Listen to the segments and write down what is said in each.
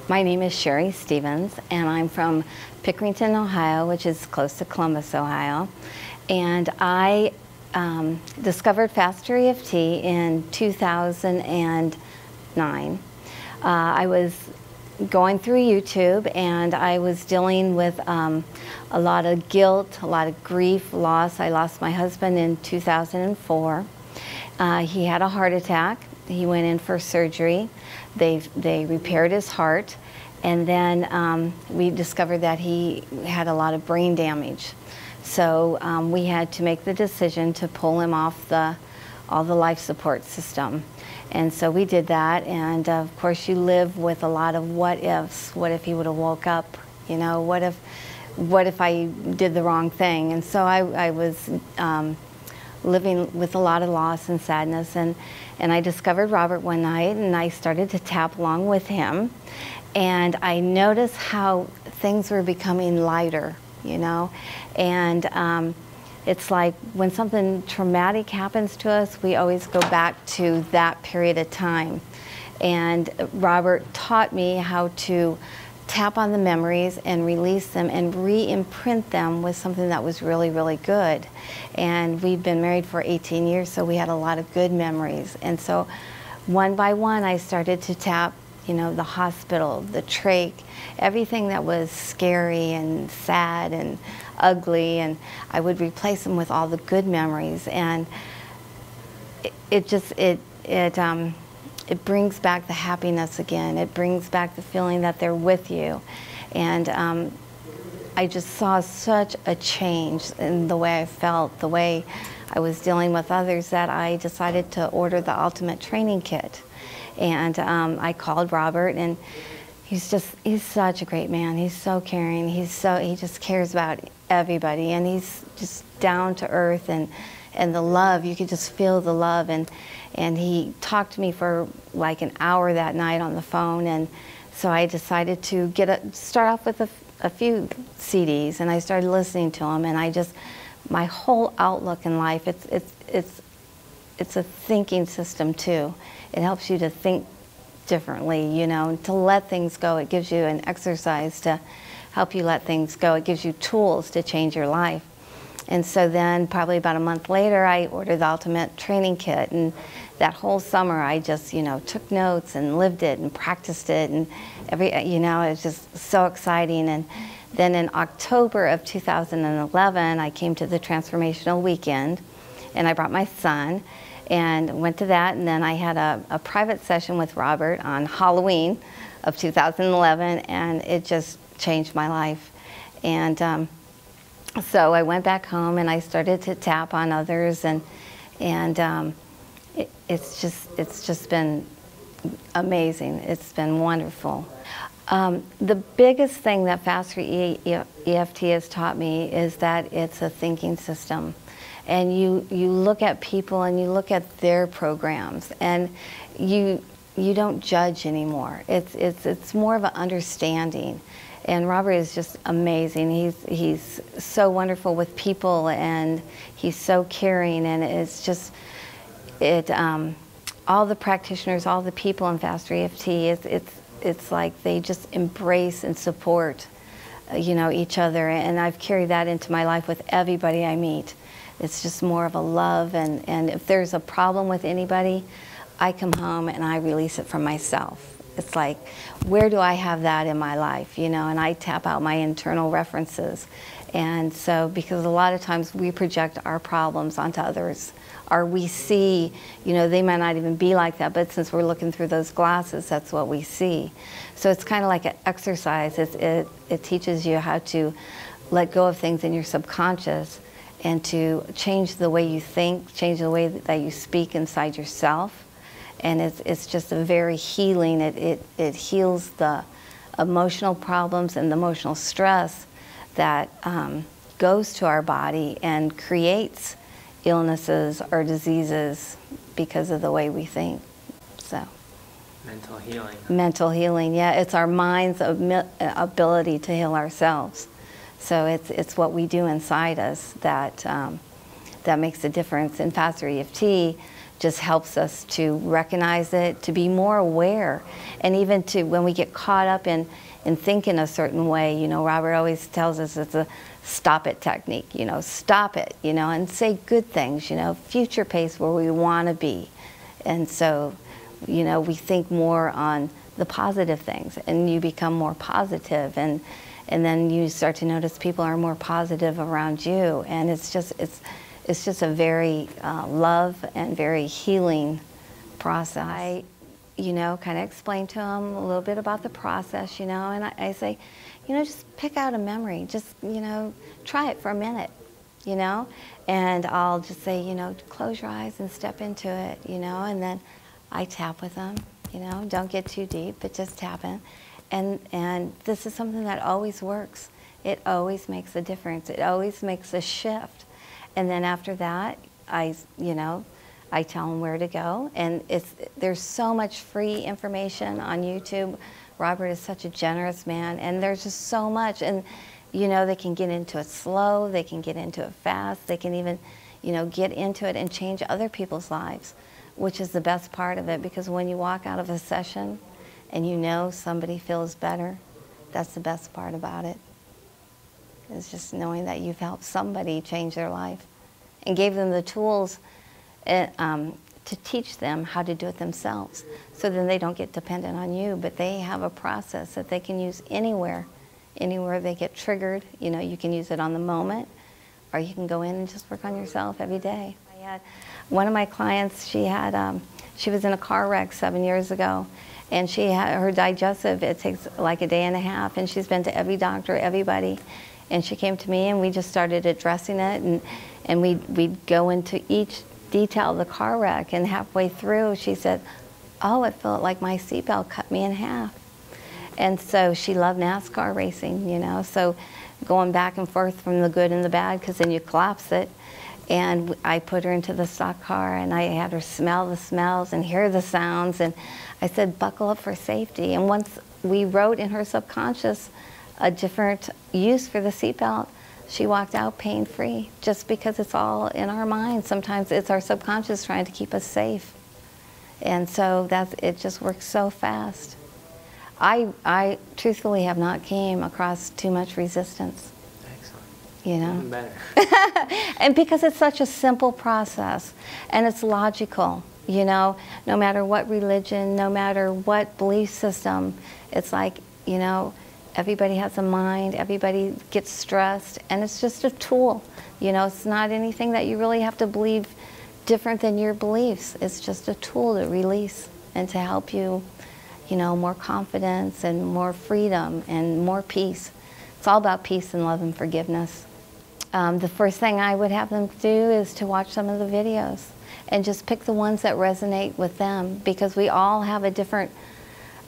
My name is Sheri Stevens, and I'm from Pickerington, Ohio, which is close to Columbus, Ohio. And I discovered FasterEFT in 2009. I was going through YouTube, and I was dealing with a lot of guilt, a lot of grief, loss. I lost my husband in 2004. He had a heart attack. He went in for surgery. They repaired his heart, and then we discovered that he had a lot of brain damage. So we had to make the decision to pull him off all the life support system. And so we did that, and of course you live with a lot of what ifs. What if he would have woke up? You know, what if I did the wrong thing? And so I was living with a lot of loss and sadness, and I discovered Robert one night, and I started to tap along with him, and I noticed how things were becoming lighter, you know, and it's like when something traumatic happens to us, we always go back to that period of time. And Robert taught me how to tap on the memories and release them and re-imprint them with something that was really, really good. And we've been married for 18 years, so we had a lot of good memories. And so one by one, I started to tap, you know, the hospital, the trach, everything that was scary and sad and ugly, and I would replace them with all the good memories. And it brings back the happiness again. It brings back the feeling that they're with you. And I just saw such a change in the way I felt, the way I was dealing with others, that I decided to order the Ultimate Training Kit. And I called Robert, and he's such a great man. He's so caring. He just cares about everybody, and he's just down to earth, and the love, you could just feel the love. And he talked to me for like an hour that night on the phone, and so I decided to start off with a few CDs, and I started listening to them, and my whole outlook in life, it's a thinking system too. It helps you to think differently, you know, to let things go. It gives you an exercise to help you let things go. It gives you tools to change your life. And so then probably about a month later, I ordered the Ultimate Training Kit, and that whole summer I just, you know, took notes and lived it and practiced it, and you know, it was just so exciting. And then in October of 2011, I came to the Transformational Weekend, and I brought my son and went to that, and then I had a private session with Robert on Halloween of 2011, and it just changed my life. And so I went back home, and I started to tap on others, and it's just been amazing. It's been wonderful. The biggest thing that FasterEFT has taught me is that it's a thinking system. And you look at people, and you look at their programs, and you don't judge anymore. It's more of an understanding. And Robert is just amazing. He's so wonderful with people, and he's so caring, and it's just all the practitioners, all the people in FasterEFT, it's like they just embrace and support, you know, each other. And I've carried that into my life with everybody I meet. It's just more of a love, and if there's a problem with anybody, I come home and I release it from myself. It's like, where do I have that in my life, you know? And I tap out my internal references. And so, because a lot of times we project our problems onto others, or we see, you know, they might not even be like that, but since we're looking through those glasses, that's what we see. So it's kind of like an exercise. It teaches you how to let go of things in your subconscious, and to change the way you think, change the way that you speak inside yourself. And it's just a very healing. It heals the emotional problems and the emotional stress that goes to our body and creates illnesses or diseases because of the way we think. So. Mental healing. Mental healing, yeah. It's our mind's ability to heal ourselves. So it's what we do inside us that makes a difference. In FasterEFT, just helps us to recognize it, to be more aware, and even to, when we get caught up in thinking a certain way, you know, Robert always tells us it's a stop it technique, you know, stop it, you know, and say good things, you know, future pace where we want to be. And so, you know, we think more on the positive things, and you become more positive, and then you start to notice people are more positive around you, and it's just a very love and very healing process. I, you know, kind of explain to them a little bit about the process, you know, and I say, you know, just pick out a memory, just, you know, try it for a minute, you know, and I'll just say, you know, close your eyes and step into it, you know, and then I tap with them, you know, don't get too deep, but just tap in. And this is something that always works. It always makes a difference. It always makes a shift. And then after that, you know, I tell them where to go. And there's so much free information on YouTube. Robert is such a generous man, and there's just so much. And, you know, they can get into it slow, they can get into it fast, they can even, you know, get into it and change other people's lives, which is the best part of it, because when you walk out of a session and you know somebody feels better, that's the best part about it. It's just knowing that you've helped somebody change their life and gave them the tools to teach them how to do it themselves. So then they don't get dependent on you, but they have a process that they can use anywhere they get triggered. You know, you can use it on the moment, or you can go in and just work on yourself every day. I had one of my clients, she was in a car wreck 7 years ago, and she had her digestive, it takes like a day and a half, and she's been to every doctor, everybody. And she came to me, and we just started addressing it, and we'd go into each detail of the car wreck, and halfway through she said, oh, it felt like my seatbelt cut me in half. And so she loved NASCAR racing, you know, so going back and forth from the good and the bad, because then you collapse it. And I put her into the stock car, and I had her smell the smells and hear the sounds, and I said, buckle up for safety. And once we wrote in her subconscious a different use for the seatbelt, she walked out pain-free, just because it's all in our minds. Sometimes it's our subconscious trying to keep us safe. And so it just works so fast. I truthfully have not came across too much resistance. Excellent. You know? Even better. And because it's such a simple process, and it's logical, you know, no matter what religion, no matter what belief system, it's like, you know, everybody has a mind, everybody gets stressed, and it's just a tool. You know, it's not anything that you really have to believe different than your beliefs. It's just a tool to release and to help you, you know, more confidence and more freedom and more peace. It's all about peace and love and forgiveness. The first thing I would have them do is to watch some of the videos and just pick the ones that resonate with them, because we all have a different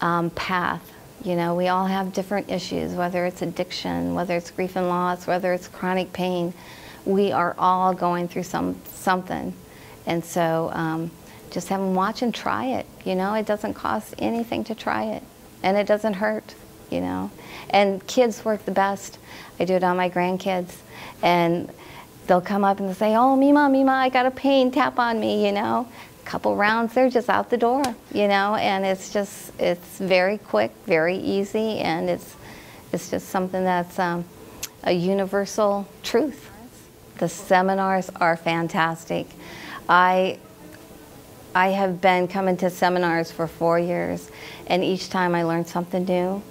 path. You know, we all have different issues, whether it's addiction, whether it's grief and loss, whether it's chronic pain. We are all going through something. And so just have them watch and try it. You know, it doesn't cost anything to try it, and it doesn't hurt, you know. And kids work the best. I do it on my grandkids, and they'll come up and they'll say, oh, Mima, I got a pain, tap on me, you know. Couple rounds, they're just out the door, you know, and it's very quick, very easy, and it's just something that's a universal truth. The seminars are fantastic. I have been coming to seminars for 4 years, and each time I learn something new.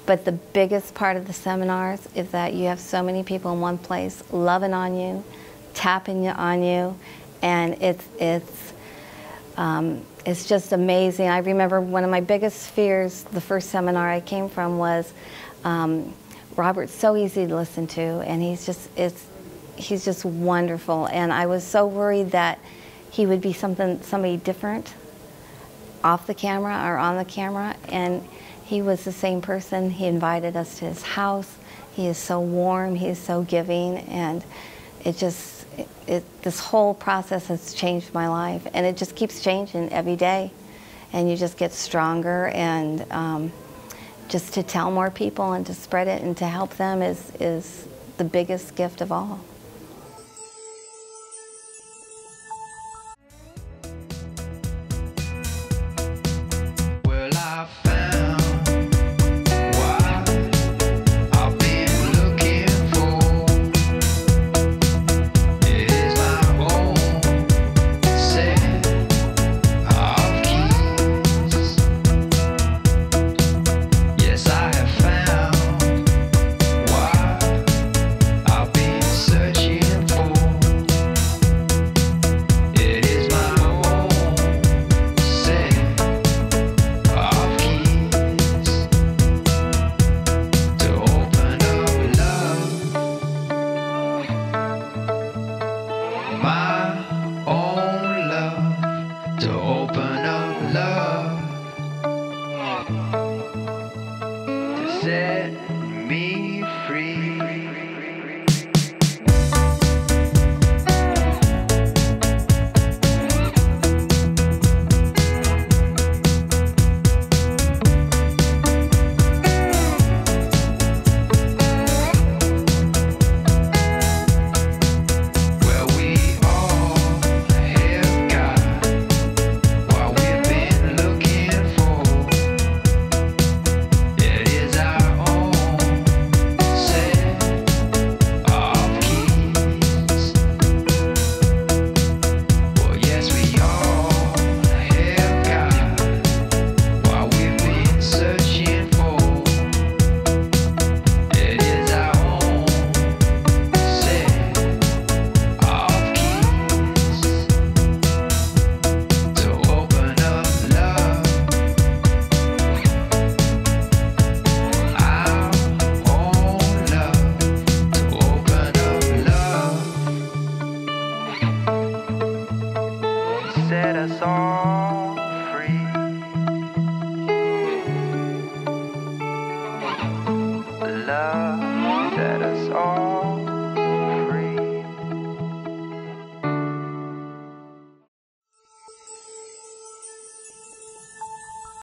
But the biggest part of the seminars is that you have so many people in one place loving on you, tapping on you, and it's just amazing. I remember one of my biggest fears, the first seminar I came from, was Robert's so easy to listen to, and he's just wonderful. And I was so worried that he would be somebody different off the camera or on the camera, and he was the same person. He invited us to his house. He is so warm, he is so giving, and this whole process has changed my life, and it just keeps changing every day. And you just get stronger, and just to tell more people and to spread it and to help them is the biggest gift of all. love.